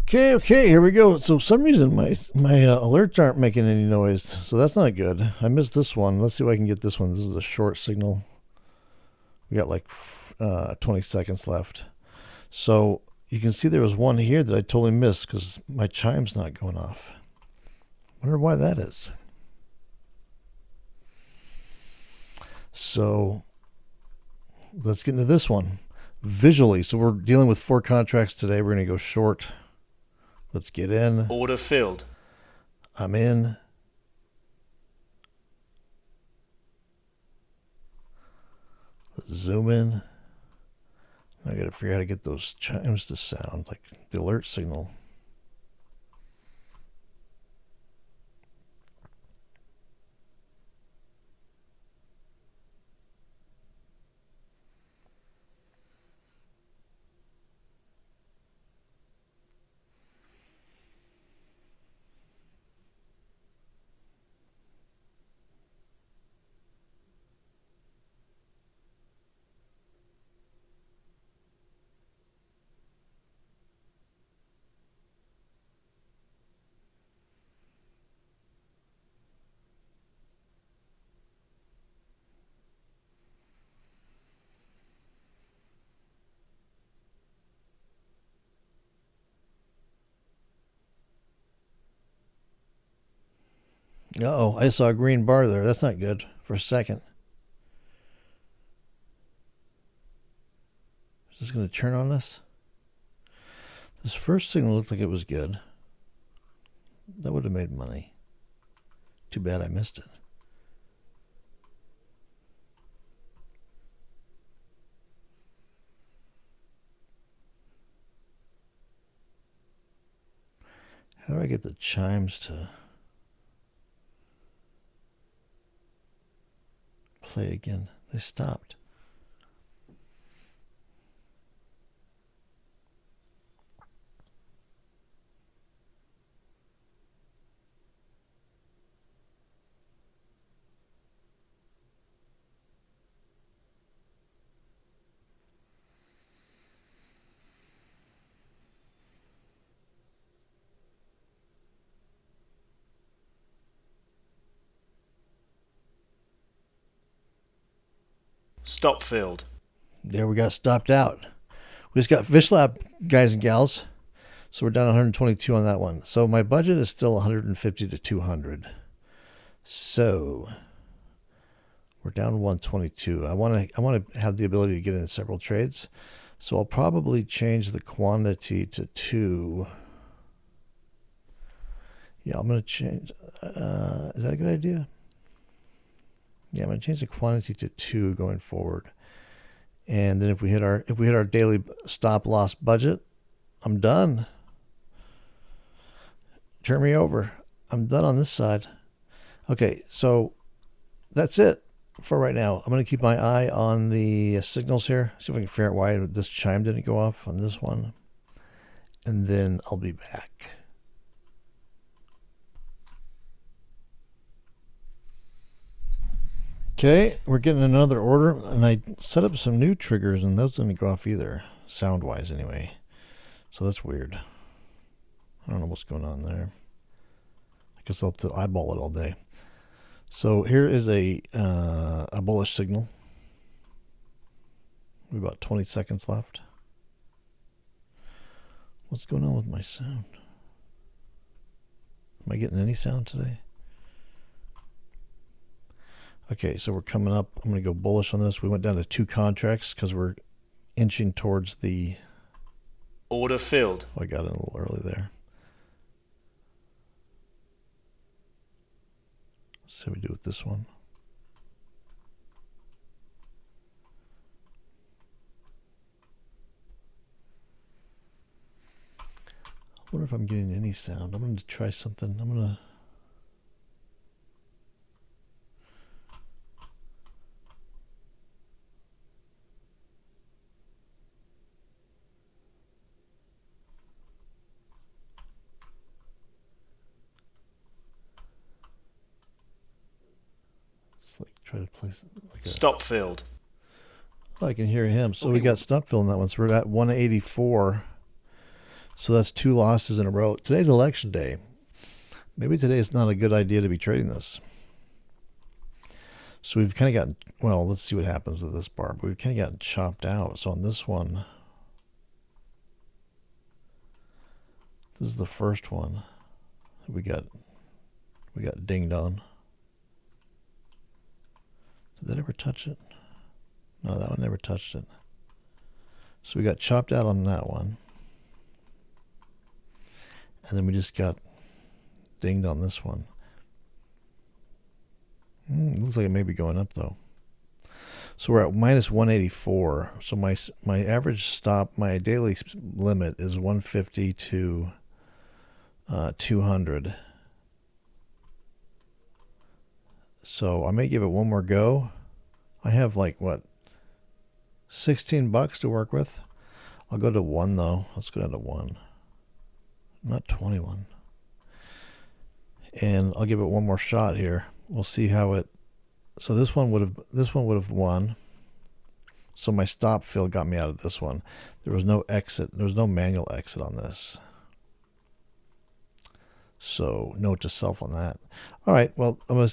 Okay, here we go. So for some reason my alerts aren't making any noise, so that's not good. I missed this one. Let's see if I can get this one. This is a short signal. We got like 20 seconds left. So you can see there was one here that I totally missed because my chime's not going off. Wonder why that is. So let's get into this one visually. So we're dealing with 4 contracts today. We're going to go short. Let's get in. Order filled. I'm in. Let's zoom in. I got to figure out how to get those chimes to sound like the alert signal. Uh-oh, I saw a green bar there. That's not good for a second. Is this going to turn on us? This first signal looked like it was good. That would have made money. Too bad I missed it. How do I get the chimes to play again? They stopped. Stop filled. There we got stopped out. We just got fish lab, guys and gals. So we're down 122 on that one. So my budget is still 150 to 200. So we're down 122. I want to have the ability to get in several trades. So I'll probably change the quantity to 2. Yeah, I'm going to change. Is that a good idea? Yeah, I'm going to change the quantity to 2 going forward. And then if we hit our daily stop loss budget, I'm done. Turn me over. I'm done on this side. Okay, so that's it for right now. I'm going to keep my eye on the signals here. See if I can figure out why this chime didn't go off on this one. And then I'll be back. Okay, we're getting another order, and I set up some new triggers, and those didn't go off either, sound-wise anyway. So that's weird. I don't know what's going on there. I guess I'll have to eyeball it all day. So here is a bullish signal. We have about 20 seconds left. What's going on with my sound? Am I getting any sound today? Okay, so we're coming up. I'm going to go bullish on this. We went down to 2 contracts because we're inching towards the... Order filled. Oh, I got in a little early there. Let's see what we do with this one. I wonder if I'm getting any sound. I'm going to try something. I'm going to... Try to place like Stop filled. Oh, I can hear him. So we got stop fill in that one. So we're at 184. So that's 2 losses in a row. Today's election day. Maybe today's not a good idea to be trading this. So we've kind of gotten, well, let's see what happens with this bar. But we've kind of gotten chopped out. So on this one, this is the first one. We got dinged on. Did that ever touch it? No, that one never touched it. So we got chopped out on that one. And then we just got dinged on this one. Looks like it may be going up though. So we're at minus 184. So my average stop, my daily limit is 150 to 200. So I may give it one more go. I have like what, $16 to work with. I'll go to 1 though. Let's go down to 1. Not 21. And I'll give it one more shot here. We'll see how it. So this one would have won. So my stop fill got me out of this one. There was no exit. There was no manual exit on this. So note to self on that. All right. Well, I'll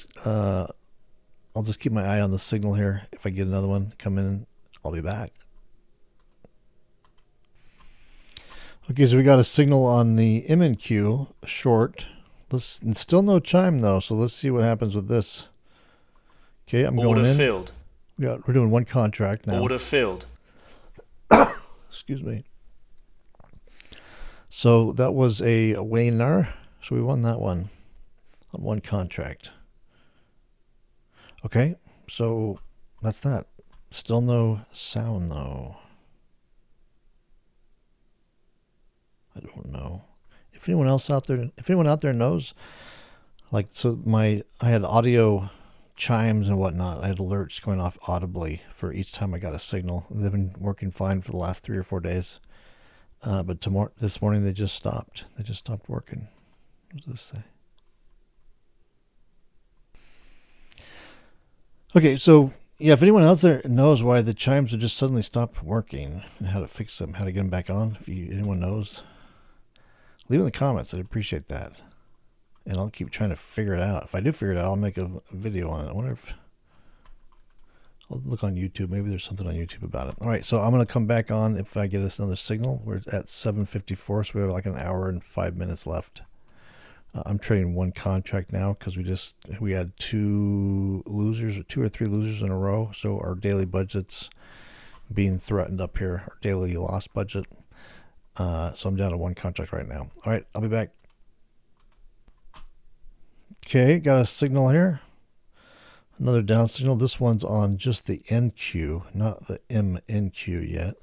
just keep my eye on the signal here. If I get another one come in, I'll be back. Okay, so we got a signal on the MNQ short. Still no chime though, so let's see what happens with this. Okay, I'm going in. Order filled. We're doing one contract now. Order filled. Excuse me. So that was a winner. So we won that one on one contract. Okay, so that's that. Still no sound though. I don't know. If anyone out there knows, like, so I had audio chimes and whatnot. I had alerts going off audibly for each time I got a signal. They've been working fine for the last 3 or 4 days. But this morning they just stopped. They just stopped working. What does this say? Okay, so yeah, if anyone out there knows why the chimes would just suddenly stop working and how to fix them, how to get them back on, if anyone knows, leave in the comments. I'd appreciate that. And I'll keep trying to figure it out. If I do figure it out, I'll make a video on it. I wonder if I'll look on YouTube. Maybe there's something on YouTube about it. All right, so I'm going to come back on if I get us another signal. We're at 7:54, so we have like an hour and 5 minutes left. I'm trading one contract now because we had 2 or 3 losers in a row. So our daily budget's being threatened up here, our daily loss budget. So I'm down to one contract right now. All right, I'll be back. Okay, got a signal here. Another down signal. This one's on just the NQ, not the MNQ yet.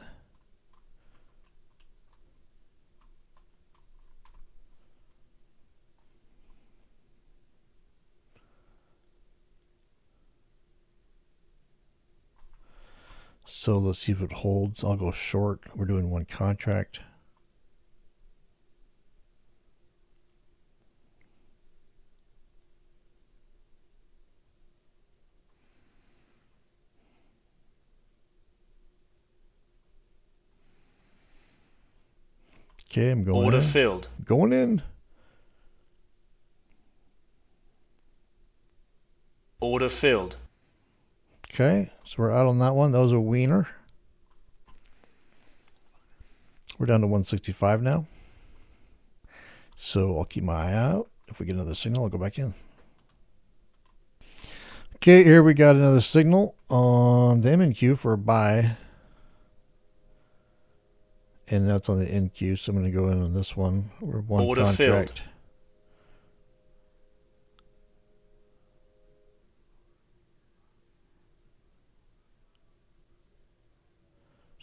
So let's see if it holds. I'll go short. We're doing one contract. Okay, I'm going Order in. filled. Going in. Order filled. Okay, so we're out on that one. That was a wiener. We're down to 165 now. So I'll keep my eye out. If we get another signal, I'll go back in. Okay, here we got another signal on the MNQ for a buy. And that's on the NQ, so I'm going to go in on this one. We're one Order contract. filled.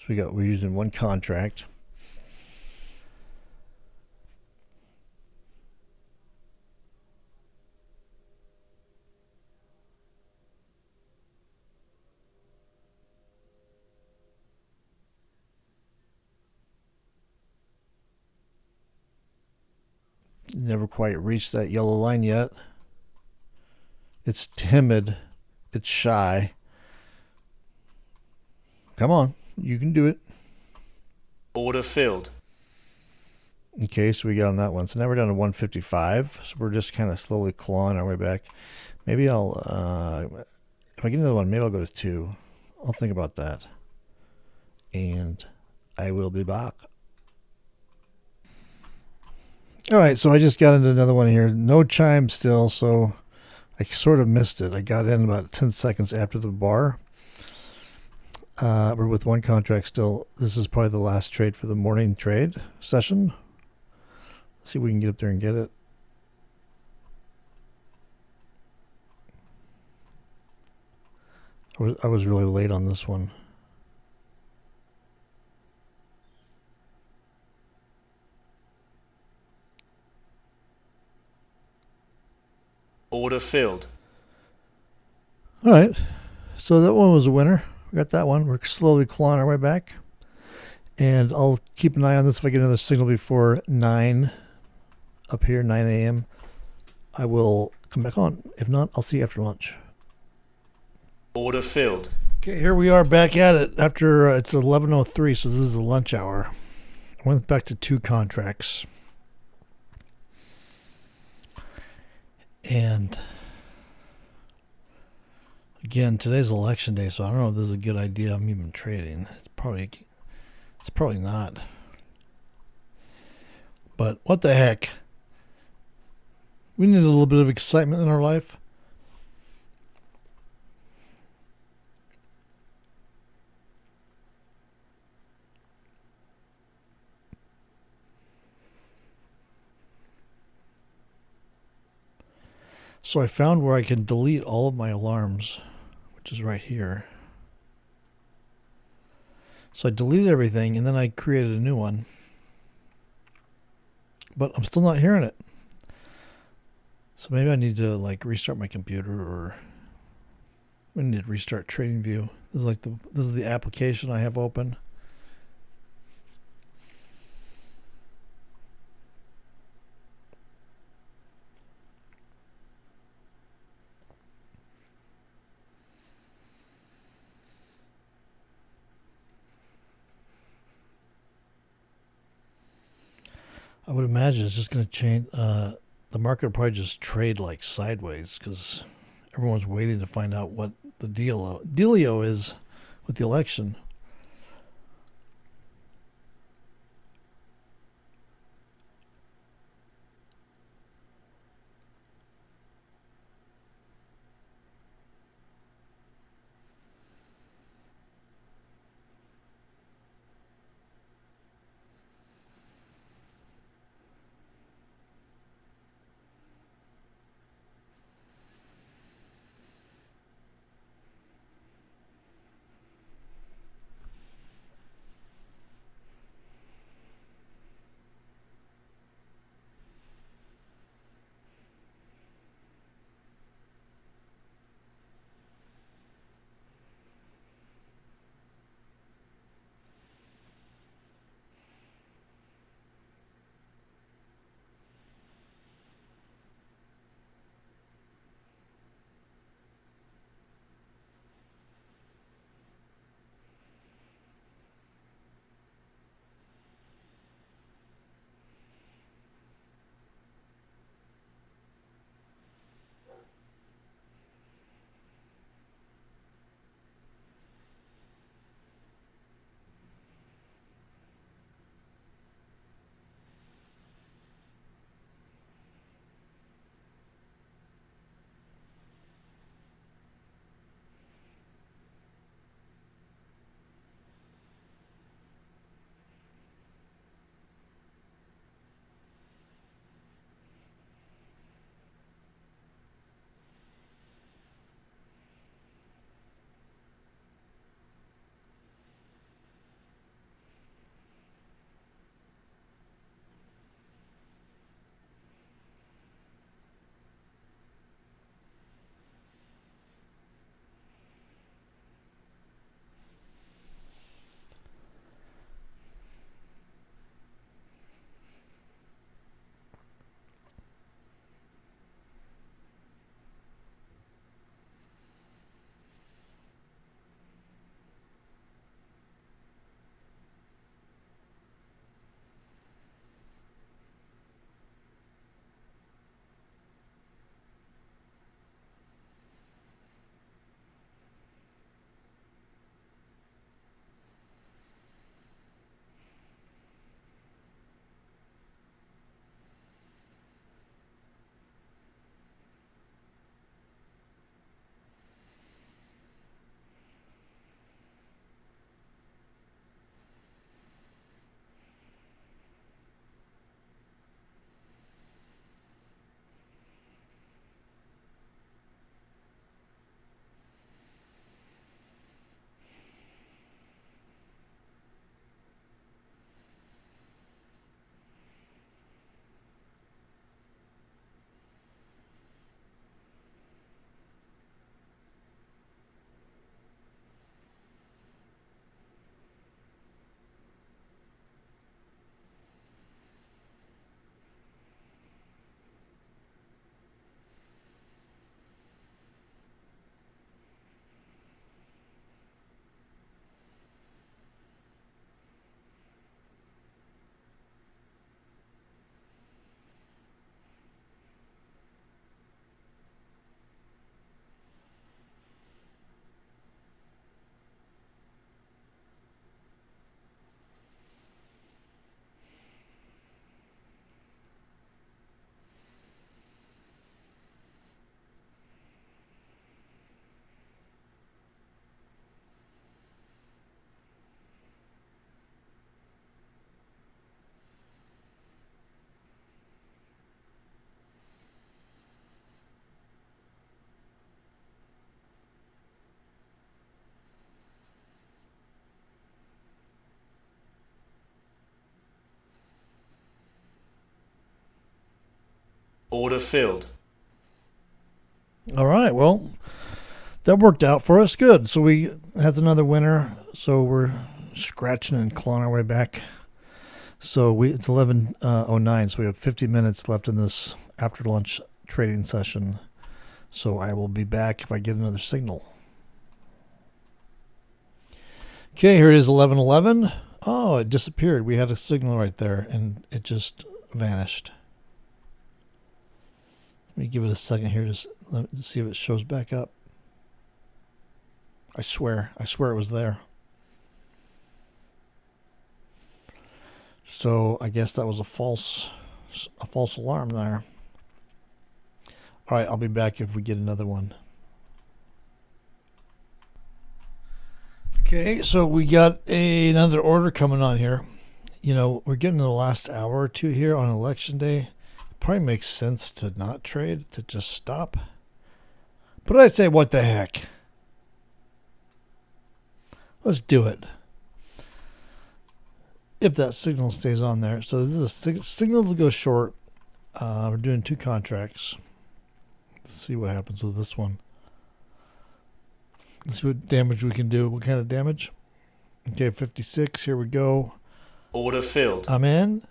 So we're using one contract. Never quite reached that yellow line yet. It's timid. It's shy. Come on. You can do it. Order filled. Okay, so we got on that one. So now we're down to 155. So we're just kind of slowly clawing our way back. Maybe I'll, if I get another one, maybe I'll go to 2. I'll think about that. And I will be back. All right, so I just got into another one here. No chime still, so I sort of missed it. I got in about 10 seconds after the bar. We're with one contract still. This is probably the last trade for the morning trade session. Let's see if we can get up there and get it. I was really late on this one. Order filled. All right, so that one was a winner. We got that one. We're slowly clawing our way back. And I'll keep an eye on this. If I get another signal before 9 up here, 9 a.m., I will come back on. If not, I'll see you after lunch. Order filled. Okay, here we are back at it after it's 11:03, so this is the lunch hour. I went back to 2 contracts. And again, today's election day, so I don't know if this is a good idea. I'm even trading. It's probably not. But what the heck? We need a little bit of excitement in our life. So I found where I can delete all of my alarms, which is right here. So I deleted everything and then I created a new one. But I'm still not hearing it. So maybe I need to restart my computer, or I need to restart TradingView. This is the application I have open. I would imagine it's just going to change. The market will probably just trade sideways because everyone's waiting to find out what the dealio is with the election. Order filled. All right, well, that worked out for us. Good. So we had another winner. So we're scratching and clawing our way back. So it's 11:09. So we have 50 minutes left in this after lunch trading session. So I will be back if I get another signal. Okay, here it is 11:11. Oh, it disappeared. We had a signal right there, and it just vanished. Let me give it a second here to see if it shows back up. I swear it was there. So I guess that was a false alarm there. All right, I'll be back if we get another one. Okay, so we got another order coming on here. You know, we're getting the last hour or two here on election day. It probably makes sense to not trade, to just stop. But I say, what the heck? Let's do it. If that signal stays on there. So this is a signal to go short. We're doing 2 contracts. Let's see what happens with this one. Let's see what damage we can do. What kind of damage? Okay, 56. Here we go. Order filled. I'm in.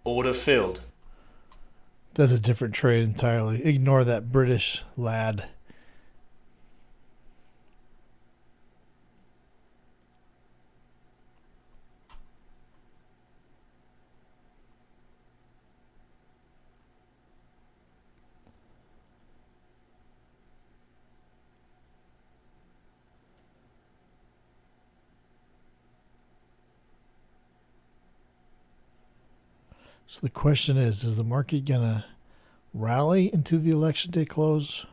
Order filled. That's a different trade entirely. Ignore that British lad. So the question is the market going to rally into the election day close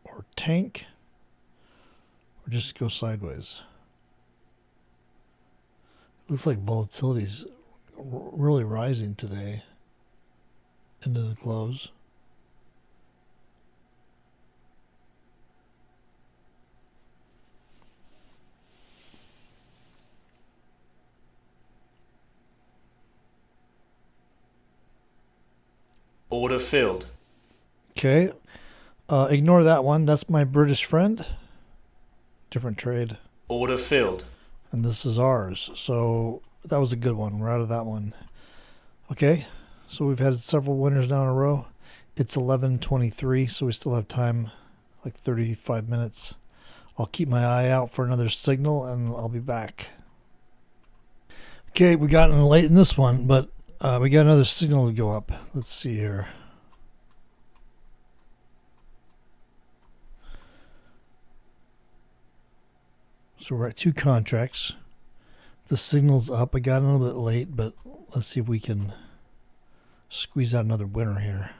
or tank or just go sideways? Looks like volatility is really rising today into the close. Order filled. Okay. Ignore that one. That's my British friend. Different trade. Order filled. And this is ours. So that was a good one. We're out of that one. Okay. So we've had several winners down a row. It's 11:23, so we still have time, like 35 minutes. I'll keep my eye out for another signal, and I'll be back. Okay, we got in late in this one, but we got another signal to go up. Let's see here. So we're at 2 contracts. The signal's up. I got a little bit late, but let's see if we can squeeze out another winner here.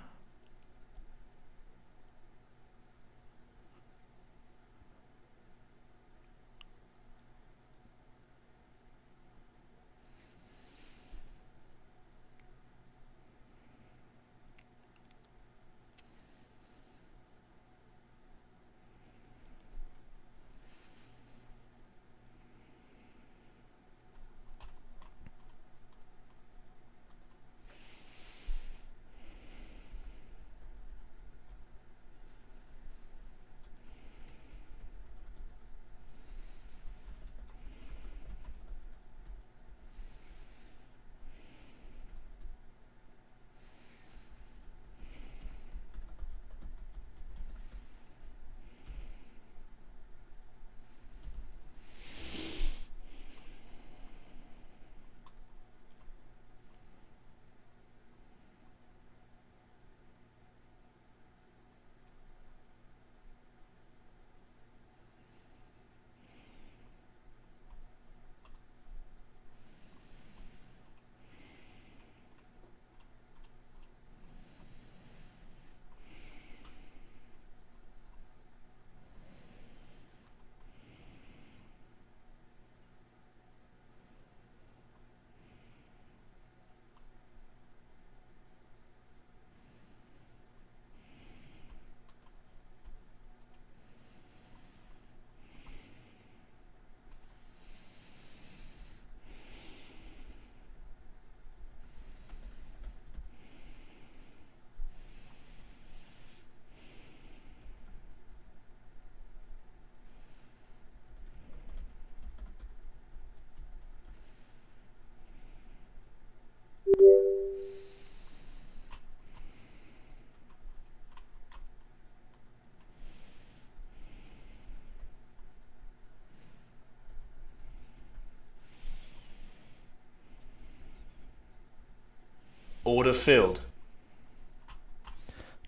Order filled.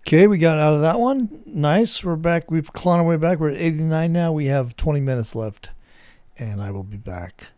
Okay, we got out of that one. Nice. We're back. We've clawed our way back. We're at 89 now. We have 20 minutes left, and I will be back.